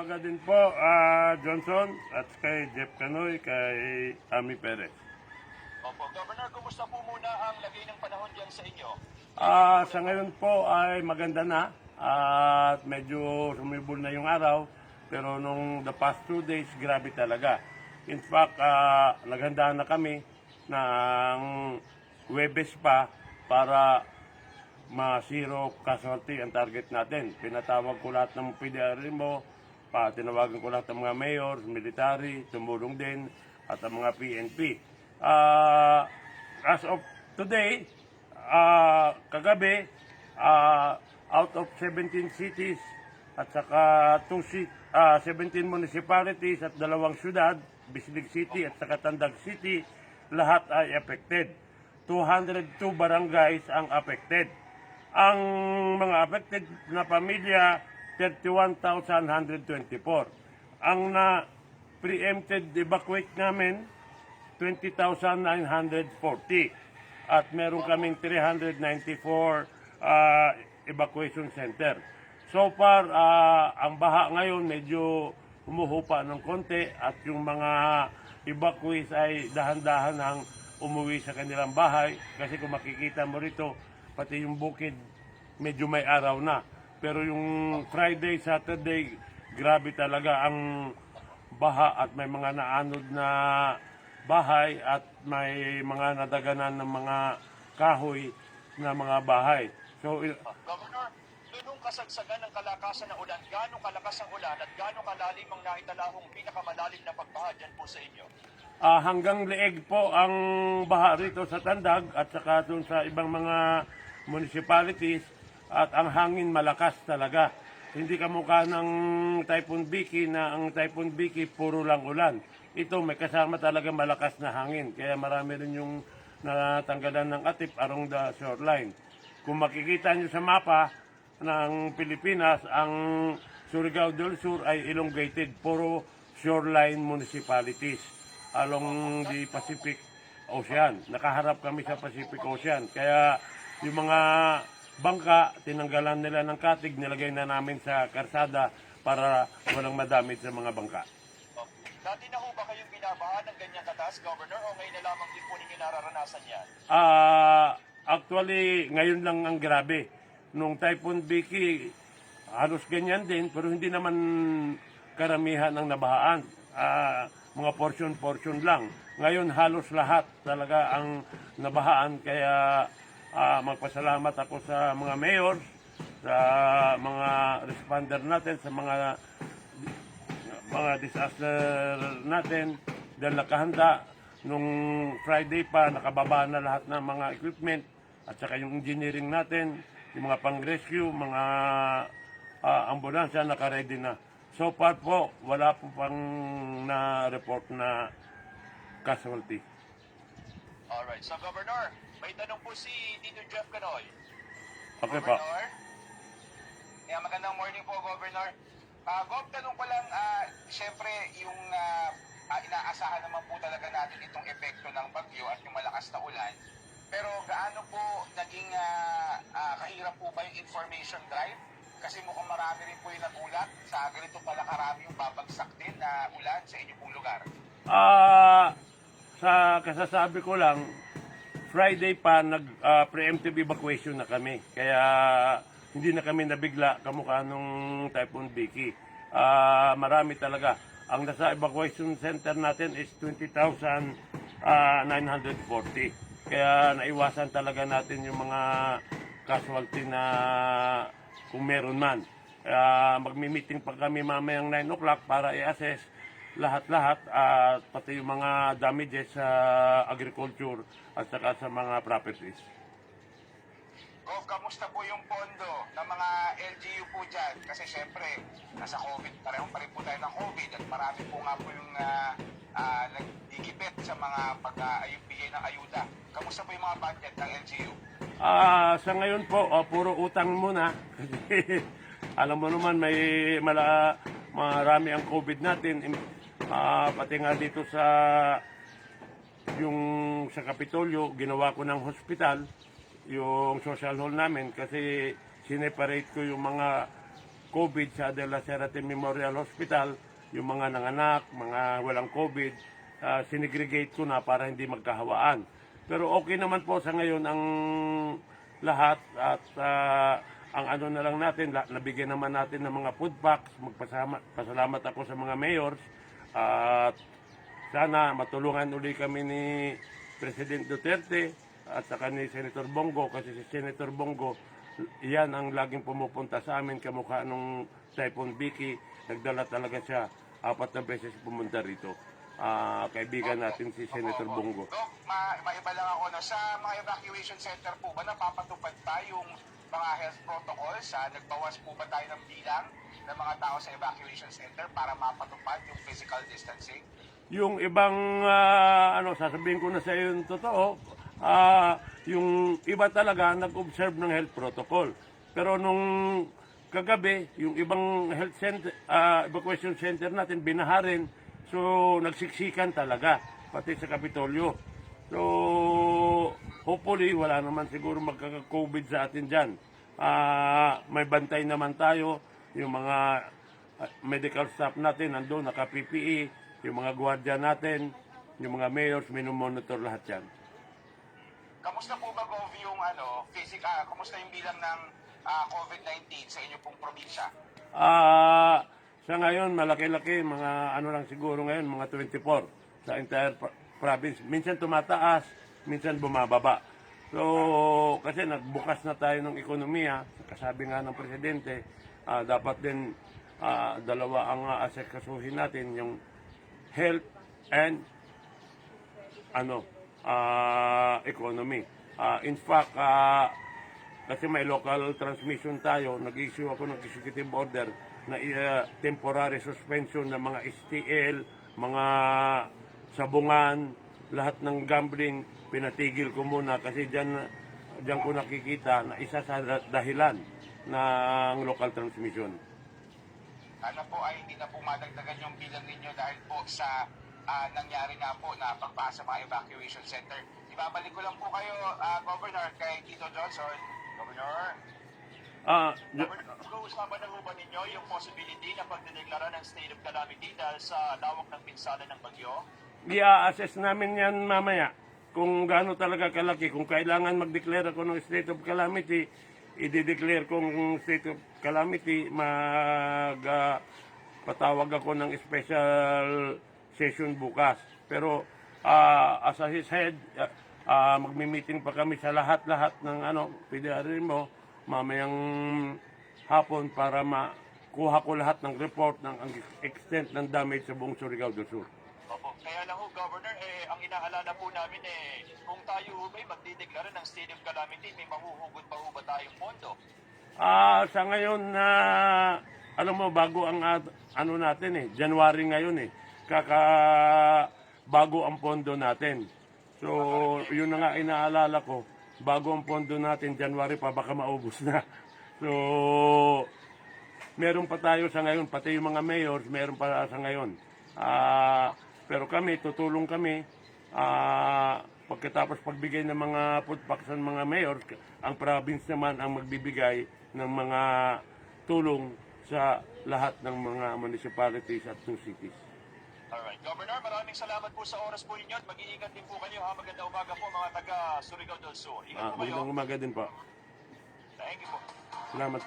umaga din po, Johnson, at kay Jeff Canoy, kay Ami Perez. Opo, Governor, kumusta po muna ang lagay ng panahon dyan sa inyo? Sa ngayon po ay maganda na at medyo sumibol na yung araw, pero nung the past 2 days, grabe talaga. In fact, naghanda na kami ng Huwebes pa para ma-zero casualty ang target natin. Pinatawag ko lahat ng PDRMO, tinawagan ko lahat ng mga mayor, military, tumulong din, at ang mga PNP. As of today, kagabi, out of 17 cities at saka 17 municipalities at 2 syudad, Bislig City at saka Tandag City, lahat ay affected. 202 barangays ang affected. Ang mga affected na pamilya, 31,124. Ang na preempted evacuate namin, 20,940. At meron kaming 394 evacuation center. So far, ang baha ngayon medyo humuhupa ng konti at yung mga evacuees ay dahan-dahan ang umuwi sa kanilang bahay. Kasi kung makikita mo rito, pati yung bukid medyo may araw na. Pero yung Friday, Saturday, grabe talaga ang baha at may mga naanod na bahay at may mga nadaganan ng mga kahoy na mga bahay. So, Governor, ganong kasagsagan ng kalakasan ng ulan, gano'ng kalakas ang ulan at gano'ng kalalim ang naitalahong pinakamalalim na pagbaha dyan po sa inyo? Hanggang leeg po ang baha rito sa Tandag at saka doon sa ibang mga municipalities at ang hangin malakas talaga. Hindi kamukha ng Typhoon Vicky na ang Typhoon Vicky puro lang ulan. Ito may kasama talaga malakas na hangin. Kaya marami rin yung natanggalan ng atip along the shoreline. Kung makikita nyo sa mapa ng Pilipinas, ang Surigao del Sur ay elongated, puro shoreline municipalities along the Pacific Ocean. Nakaharap kami sa Pacific Ocean. Kaya yung mga bangka, tinanggalan nila ng katig, nilagay na namin sa karsada para walang madamit sa mga bangka. Dati na ho ba kayong binabahan ng ganyang kataas, Governor, o ngayon na lamang din po ninyo nararanasan yan? Actually, ngayon lang ang grabe. Nung Typhoon Vicky, halos ganyan din, pero hindi naman karamihan ang nabahaan. Mga portion lang. Ngayon halos lahat talaga ang nabahaan, kaya magpasalamat ako sa mga mayor, sa mga responder natin, sa mga disaster natin dahil nakahanda. Nung Friday pa, nakababa na lahat ng mga equipment at saka yung engineering natin, yung mga pang-rescue, mga ambulansya, naka-ready na. So far po, wala po pang na-report na casualty. Alright, so Governor, may tanong po si Tito Jeff Canoy. Okay po. Governor? Magandang morning po, Governor. Gov, tanong ko lang, siyempre yung inaasahan naman po talaga natin itong epekto ng bagyo at yung malakas na ulan. Pero gaano po naging kahirap po ba yung information drive? Kasi mukhang marami rin po yung nagulat sa ganito pala karami yung babagsak din na ulan sa inyo pong lugar. Sa kasasabi ko lang, Friday pa nag-preemptive evacuation na kami. Kaya hindi na kami nabigla kamukha nung Typhoon Vicky. Marami talaga. Ang nasa evacuation center natin is 20,940. Kaya naiwasan talaga natin yung mga casualty na kung meron man. Magmi-meeting pa kami mamayang 9 o'clock para i-assess lahat-lahat at pati yung mga damages sa agriculture at saka sa mga properties. Gov, kamusta po yung pondo ng mga LGU po dyan? Kasi syempre, nasa COVID, parehong pa rin po tayo ng COVID at marami po nga po yung nagigipit sa mga pag-bigay ng ayuda. Kamusta po yung mga budget ng LGU? Sa ngayon po, puro utang muna. Alam mo naman, marami ang COVID natin. Pati nga dito sa Kapitolyo, ginawa ko ng hospital, yung social hall namin, kasi sineparate ko yung mga COVID sa De La Cerate Memorial Hospital, yung mga nanganak, mga walang COVID, sinegregate ko na para hindi magkahawaan. Pero okay naman po sa ngayon ang lahat at ang ano na lang natin, nabigyan naman natin ng mga food packs. Pasalamat ako sa mga mayors at sana matulungan uli kami ni President Duterte at saka ni Senator Bongo, kasi si Senator Bongo, yan ang laging pumupunta sa amin kamukha nung Typhoon Vicky. Nagdala talaga siya 4 na beses pumunta rito. Kaibigan natin si Senator Bongo. Dok, maiba lang ako na sa mga evacuation center po ba napapatupad pa yung mga health protocols? Nagbawas po ba tayo ng bilang ng mga tao sa evacuation center para mapatupad yung physical distancing? Yung ibang, sasabihin ko na sa iyo yung totoo, yung iba talaga nag-observe ng health protocol. Pero nung kagabi, yung ibang health center, evacuation center natin, binaharin, so nagsiksikan talaga, pati sa Kapitolyo. So, hopefully, wala naman siguro magkaka-COVID sa atin dyan. May bantay naman tayo, yung mga medical staff natin, nandun, naka-PPE, yung mga gwardiya natin, yung mga mayors, minumonitor lahat yan. Kamusta po ba, Gov, yung kamusta yung bilang ng COVID-19 sa inyo pong probinsya? Sa ngayon, malaki-laki, mga lang siguro ngayon, mga 24 sa entire province. Minsan tumataas, minsan bumababa. So, kasi nagbukas na tayo ng ekonomiya, kasabi nga ng Presidente, dapat din dalawa ang asekasuhin natin, yung health and economy. In fact, kasi may local transmission tayo, nag-issue ako ng executive order na temporary suspension ng mga STL, mga sabungan, lahat ng gambling, pinatigil ko muna kasi diyan ko nakikita na isa sa dahilan ng local transmission. Sana po ay hindi na po madagdagan yung bilang ninyo dahil po sa nangyari nga po na pagpasa mga evacuation center. Ibabalik ko lang po kayo, Governor, kay Tito Johnson. Governor, Pag-uusapan na ba ninyo yung possibility na pagdedeklara ng state of calamity dahil sa lawak ng pinsala ng bagyo? I-assess namin yan mamaya kung gaano talaga kalaki. Kung kailangan mag-declare ako ng state of calamity, i-declare kong state of calamity, patawag ako ng special session bukas. Pero as a his head, magmi-meeting pa kami sa lahat-lahat ng PDRA mo mamayang hapon para makuha ko lahat ng report ng extent ng damage sa buong Surigao del Sur. Opo. Kaya lang ho, Governor, ang inaalala po namin kung tayo may magdideklara ng state of calamity, may mahuhugot pa ho ba tayong pondo? Sa ngayon na, alam mo, bago ang natin January ngayon bago ang pondo natin. So, yun na nga inaalala ko, bago ang pondo natin, January pa, baka maubos na. So, meron pa tayo sa ngayon, pati yung mga mayors, meron pa sa ngayon. Pero kami, tutulong kami, pagkatapos pagbigay ng mga food packs ng mga mayors, ang province naman ang magbibigay ng mga tulong sa lahat ng mga municipalities at 2 cities. Alright. Governor, maraming salamat po sa oras po ninyo at mag-iingat din po kayo ha. Magandang umaga po mga taga Surigao del Sur. Ingat po kayo. Magandang umaga din po. Thank you po. Salamat.